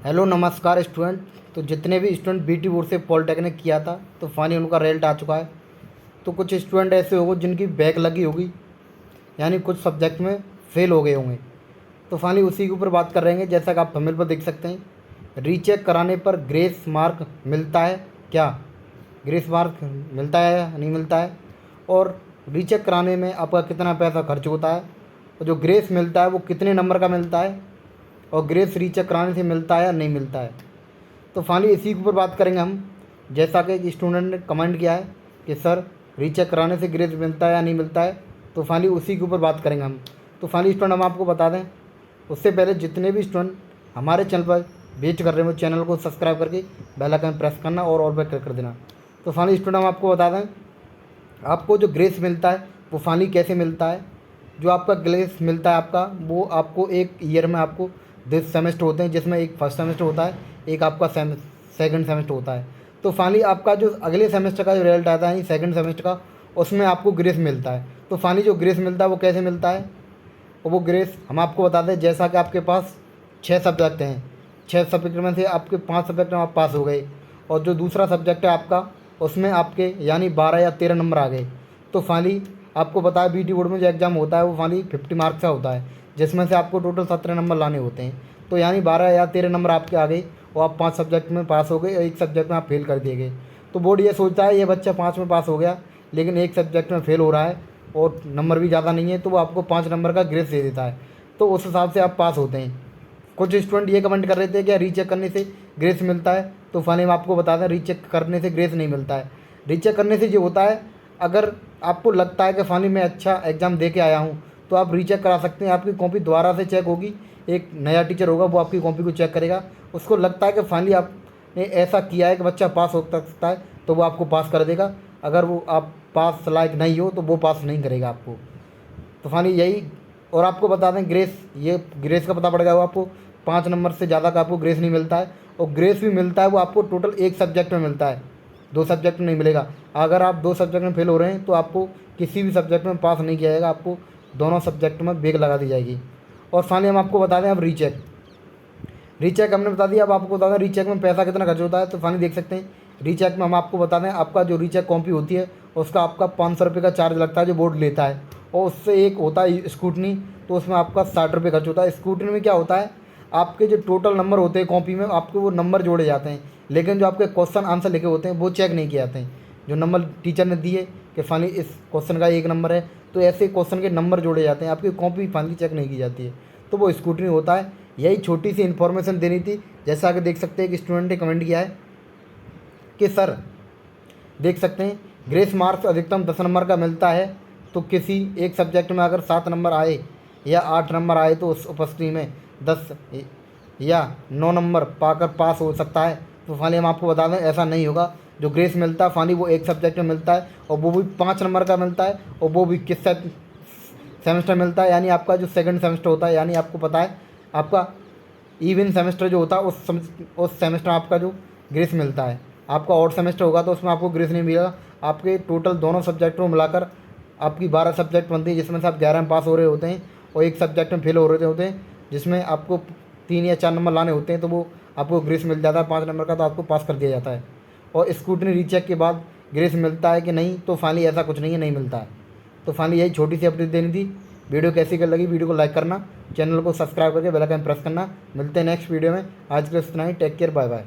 Hello नमस्कार student. तो जितने भी स्टूडेंट बीटी बोर्ड से पॉलिटेक्निक किया था तो फाइनली उनका रिजल्ट आ चुका है। तो कुछ स्टूडेंट ऐसे होंगे जिनकी बैक लगी होगी, यानी कुछ सब्जेक्ट में फेल हो गए होंगे। तो फाइनली उसी के ऊपर बात कर रहे हैं। जैसा कि आप थंबनेल पर देख सकते हैं, रीचेक कराने पर ग्रेस मार्क मिलता है क्या? ग्रेस मार्क मिलता है या नहीं मिलता है, और रीचेक कराने में आपका कितना पैसा खर्च होता है, और जो ग्रेस मिलता है वो कितने नंबर का मिलता है, और ग्रेस रीचेक कराने से मिलता है या नहीं मिलता है। तो फाइनली इसी के ऊपर बात करेंगे हम। जैसा कि एक स्टूडेंट ने कमेंट किया है कि सर रीचेक कराने से ग्रेस मिलता है या नहीं मिलता है, तो फाइनली उसी के ऊपर बात करेंगे हम। तो फाइनली स्टूडेंट हम आपको बता दें, उससे पहले जितने भी स्टूडेंट हमारे चैनल पर विजिट कर रहे हैं वो चैनल को सब्सक्राइब करके बेल आइकन प्रेस करना और ऑल पर क्लिक कर देना। तो फाइनली स्टूडेंट हम आपको बता दें, आपको जो ग्रेस मिलता है वो फाइनली कैसे मिलता है। जो आपका ग्रेस मिलता है आपका, वो आपको एक ईयर में आपको 2 सेमेस्टर होते हैं, जिसमें एक फर्स्ट सेमेस्टर होता है, एक आपका सेकंड सेमेस्टर होता है। तो फाइनली आपका जो अगले सेमेस्टर का जो रिजल्ट आता है, यानी सेकंड सेमेस्टर का, उसमें आपको ग्रेस मिलता है। तो फाइनली जो ग्रेस मिलता है वो कैसे मिलता है, और वो ग्रेस हम आपको बता दें। जैसा कि आपके पास 6 सब्जेक्ट हैं, 6 सब्जेक्ट में से आपके 5 सब्जेक्ट में आप पास हो गए, और जो दूसरा सब्जेक्ट है आपका, उसमें आपके यानी 12 या 13 नंबर आ गए। तो फाइनली आपको पता है बीटी बोर्ड में जो एग्ज़ाम होता है वो फाइनली 50 मार्क्स का होता है, जिसमें से आपको टोटल 17 नंबर लाने होते हैं। तो यानी 12 या 13 नंबर आपके आ गए, और आप 5 सब्जेक्ट में पास हो गए और एक सब्जेक्ट में आप फेल कर दिए गए। तो बोर्ड ये सोचता है ये बच्चा 5 में पास हो गया, लेकिन एक सब्जेक्ट में फेल हो रहा है और नंबर भी ज़्यादा नहीं है, तो वो आपको 5 नंबर का ग्रेस दे देता है। तो उस हिसाब से आप पास होते हैं। कुछ स्टूडेंट ये कमेंट कर रहे थे कि रीचेक करने से ग्रेस मिलता है। तो फाइनली हम आपको बता दें, रीचेक करने से ग्रेस नहीं मिलता है। रीचेक करने से जो होता है, अगर आपको लगता है कि फाइनली मैं अच्छा एग्ज़ाम दे के आया हूँ, तो आप रीचेक करा सकते हैं। आपकी कॉपी दोबारा से चेक होगी, एक नया टीचर होगा वो आपकी कॉपी को चेक करेगा। उसको लगता है कि फाइनली आपने ऐसा किया है कि बच्चा पास हो सकता है, तो वो आपको पास कर देगा। अगर वो आप पास लायक नहीं हो तो वो पास नहीं करेगा आपको। तो फाइनली यही। और आपको बता दें, ग्रेस, ये ग्रेस का पता पड़ गया हो आपको, 5 नंबर से ज़्यादा का आपको ग्रेस नहीं मिलता है। और ग्रेस भी मिलता है वो आपको टोटल एक सब्जेक्ट में मिलता है, 2 सब्जेक्ट में नहीं मिलेगा। अगर आप 2 सब्जेक्ट में फेल हो रहे हैं तो आपको किसी भी सब्जेक्ट में पास नहीं किया जाएगा, आपको दोनों सब्जेक्ट में बैक लगा दी जाएगी। और फाइनली हम आपको बता दें, अब रीचेक हमने बता दिया। अब आपको बता दें रीचेक में पैसा कितना खर्च होता है। तो फाइनली देख सकते हैं, रीचेक में हम आपको बता दें, आपका जो रीचेक कॉपी होती है उसका आपका 500 रुपये का चार्ज लगता है जो बोर्ड लेता है। और उससे एक होता है स्क्रूटनी, तो उसमें आपका 60 रुपये खर्च होता है। स्क्रूटनी में क्या होता है, आपके जो टोटल नंबर होते हैं कॉपी में, आपके वो नंबर जोड़े जाते हैं, लेकिन जो आपके क्वेश्चन आंसर लिखे होते हैं वो चेक नहीं किए जाते हैं। जो नंबर टीचर ने दिए कि फाइनली इस क्वेश्चन का 1 नंबर है, तो ऐसे क्वेश्चन के नंबर जोड़े जाते हैं, आपकी कॉपी फाइनली चेक नहीं की जाती है। तो वो स्क्रूटनी होता है। यही छोटी सी इन्फॉर्मेशन देनी थी। जैसा कि देख सकते हैं कि स्टूडेंट ने कमेंट किया है कि सर देख सकते हैं, ग्रेस मार्क्स अधिकतम 10 नंबर का मिलता है, तो किसी एक सब्जेक्ट में अगर 7 नंबर आए या 8 नंबर आए तो उस उपस्थिति में 10 या 9 नंबर पाकर पास हो सकता है। तो फाइनली हम आपको बता दें, ऐसा नहीं होगा। जो ग्रेस मिलता है फाइनली वो एक सब्जेक्ट में मिलता है, और वो भी 5 नंबर का मिलता है, और वो भी किस सेमेस्टर मिलता है, यानी आपका जो सेकंड सेमेस्टर होता है। यानी आपको पता है, आपका इवन सेमेस्टर जो होता है उस सेमेस्टर में आपका जो ग्रेस मिलता है। आपका ऑड सेमेस्टर होगा तो उसमें आपको ग्रेस नहीं मिलेगा। आपके टोटल दोनों सब्जेक्ट को मिलाकर आपकी 12 सब्जेक्ट बनती है, जिसमें से आप 11 में पास हो रहे होते हैं और एक सब्जेक्ट में फेल हो रहे होते हैं, जिसमें आपको 3 या 4 नंबर लाने होते हैं। तो वो आपको ग्रेस मिल जाता है 5 नंबर का, तो आपको पास कर दिया जाता है। और स्क्रूटनी रीचेक के बाद ग्रेस मिलता है कि नहीं, तो फाइनली ऐसा कुछ नहीं है, नहीं मिलता है। तो फाइनली यही छोटी सी अपडेट देनी थी। वीडियो कैसी कर लगी, वीडियो को लाइक करना, चैनल को सब्सक्राइब करके बेल आइकन प्रेस करना। मिलते हैं नेक्स्ट वीडियो में। आज के लिए इतना ही। Take care, bye bye.